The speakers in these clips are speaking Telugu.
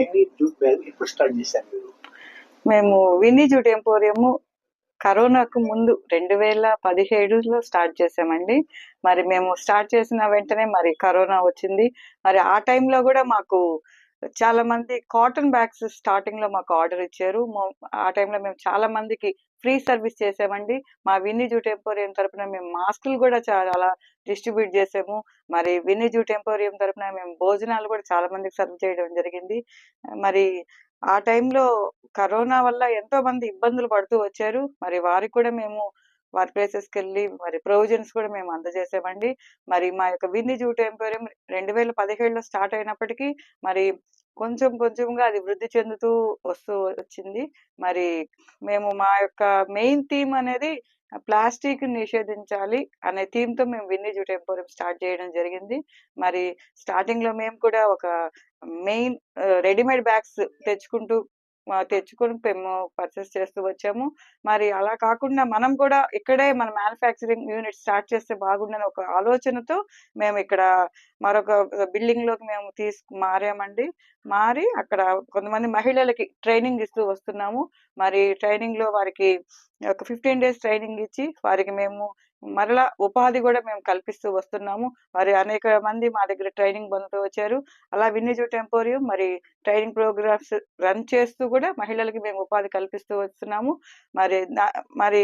విన్నీ జూట్ బ్యాగ్ ఎప్పుడు స్టార్ట్ చేశారు మీరు? మేము విన్నీ జూట్ ఎంపోరియం కరోనాకు ముందు 2017లో స్టార్ట్ చేసామండి. మరి మేము స్టార్ట్ చేసిన వెంటనే మరి కరోనా వచ్చింది. మరి ఆ టైంలో కూడా మాకు చాలా మంది కాటన్ బ్యాగ్స్ స్టార్టింగ్ లో మాకు ఆర్డర్ ఇచ్చారు. ఆ టైంలో మేము చాలా మందికి ఫ్రీ సర్వీస్ చేసామండి. మా విన్నీ జూట్ ఎంపోరియం తరపున మేము మాస్కులు కూడా చాలా డిస్ట్రిబ్యూట్ చేసాము. మరి విన్నీ జూట్ ఎంపోరియం తరపున మేము భోజనాలు కూడా చాలా మందికి సర్వ్ చేయడం జరిగింది. మరి ఆ టైంలో కరోనా వల్ల ఎంతో మంది ఇబ్బందులు పడుతూ వచ్చారు. మరి వారికి కూడా మేము వారి ప్లేసెస్కి వెళ్ళి మరి ప్రొవిజన్స్ కూడా మేము అందజేసామండి. మరి మా యొక్క విన్నీ జూట్ ఎంపోరియం 2017లో స్టార్ట్ అయినప్పటికీ మరి కొంచెం కొంచెంగా అది వృద్ధి చెందుతూ వస్తూ వచ్చింది. మరి మేము మా యొక్క మెయిన్ థీమ్ అనేది ప్లాస్టిక్ నిషేధించాలి అనే థీమ్ తో మేము విన్నీ జూట్ ఎంపోరియం స్టార్ట్ చేయడం జరిగింది. మరి స్టార్టింగ్ లో మేము కూడా ఒక మెయిన్ రెడీమేడ్ బ్యాగ్స్ తెచ్చుకొని మేము పర్చేస్ చేస్తూ వచ్చాము. మరి అలా కాకుండా మనం కూడా ఇక్కడే మన మ్యానుఫ్యాక్చరింగ్ యూనిట్ స్టార్ట్ చేస్తే బాగుండని ఒక ఆలోచనతో మేము ఇక్కడ మరొక బిల్డింగ్ లోకి మేము మారామండి. మారి అక్కడ కొంతమంది మహిళలకి ట్రైనింగ్ ఇస్తూ వస్తున్నాము. మరి ట్రైనింగ్ లో వారికి ఒక 15 days ట్రైనింగ్ ఇచ్చి వారికి మేము మరలా ఉపాధి కూడా మేము కల్పిస్తూ వస్తున్నాము. మరి అనేక మంది మా దగ్గర ట్రైనింగ్ పొందుతూ వచ్చారు. అలా విన్నీ జూట్ ఎంపోరియం మరి ట్రైనింగ్ ప్రోగ్రామ్స్ రన్ చేస్తూ కూడా మహిళలకి మేము ఉపాధి కల్పిస్తూ వస్తున్నాము. మరి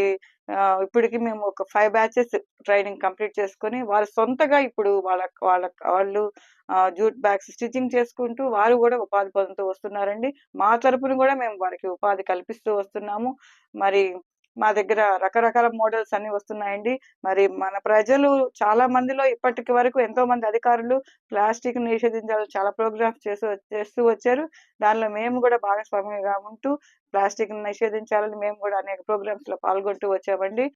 ఇప్పటికి మేము ఒక 5 batches ట్రైనింగ్ కంప్లీట్ చేసుకొని వారు సొంతగా ఇప్పుడు వాళ్ళు జూట్ బ్యాగ్స్ స్టిచ్చింగ్ చేసుకుంటూ వారు కూడా ఉపాధి పొందుతూ వస్తున్నారండి. మా తరపున కూడా మేము వారికి ఉపాధి కల్పిస్తూ వస్తున్నాము. మరి మా దగ్గర రకరకాల మోడల్స్ అన్ని వస్తున్నాయండి. మరి మన ప్రజలు చాలా మందిలో ఇప్పటికి వరకు ఎంతో మంది అధికారులు ప్లాస్టిక్ నిషేధించాలని చాలా ప్రోగ్రామ్స్ చేస్తూ వచ్చారు. దానిలో మేము కూడా భాగస్వామ్యంగా ఉంటూ ప్లాస్టిక్ నిషేధించాలని మేము కూడా అనేక ప్రోగ్రామ్స్ లో పాల్గొంటూ వచ్చామండి.